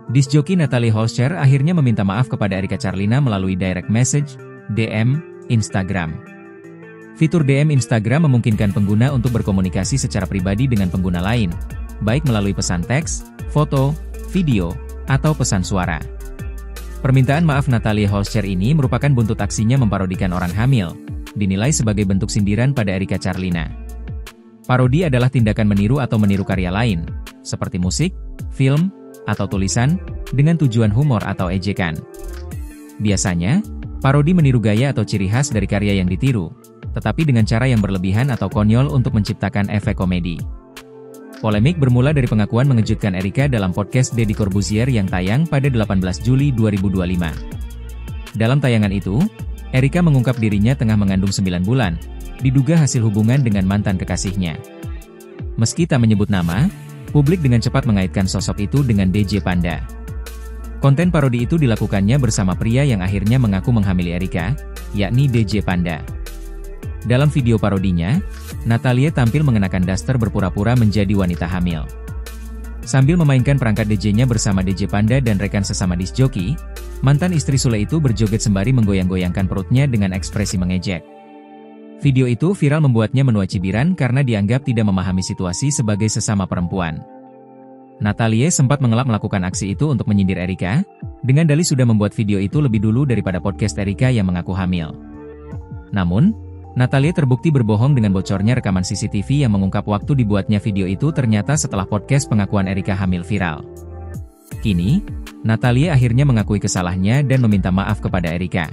Disc joki Natalie Holscher akhirnya meminta maaf kepada Erika Charlina melalui direct message, DM, Instagram. Fitur DM Instagram memungkinkan pengguna untuk berkomunikasi secara pribadi dengan pengguna lain, baik melalui pesan teks, foto, video, atau pesan suara. Permintaan maaf Natalie Holscher ini merupakan buntut aksinya memparodikan orang hamil, dinilai sebagai bentuk sindiran pada Erika Charlina. Parodi adalah tindakan meniru atau meniru karya lain, seperti musik, film, atau tulisan, dengan tujuan humor atau ejekan. Biasanya, parodi meniru gaya atau ciri khas dari karya yang ditiru, tetapi dengan cara yang berlebihan atau konyol untuk menciptakan efek komedi. Polemik bermula dari pengakuan mengejutkan Erika dalam podcast Deddy Corbuzier yang tayang pada 18 Juli 2025. Dalam tayangan itu, Erika mengungkap dirinya tengah mengandung 9 bulan, diduga hasil hubungan dengan mantan kekasihnya. Meski tak menyebut nama, publik dengan cepat mengaitkan sosok itu dengan DJ Panda. Konten parodi itu dilakukannya bersama pria yang akhirnya mengaku menghamili Erika, yakni DJ Panda. Dalam video parodinya, Natalie tampil mengenakan daster berpura-pura menjadi wanita hamil. Sambil memainkan perangkat DJ-nya bersama DJ Panda dan rekan sesama disc joki, mantan istri Sule itu berjoget sembari menggoyang-goyangkan perutnya dengan ekspresi mengejek. Video itu viral membuatnya menuai cibiran karena dianggap tidak memahami situasi sebagai sesama perempuan. Natalie sempat mengelak melakukan aksi itu untuk menyindir Erika, dengan dalih sudah membuat video itu lebih dulu daripada podcast Erika yang mengaku hamil. Namun, Natalie terbukti berbohong dengan bocornya rekaman CCTV yang mengungkap waktu dibuatnya video itu ternyata setelah podcast pengakuan Erika hamil viral. Kini, Natalie akhirnya mengakui kesalahannya dan meminta maaf kepada Erika.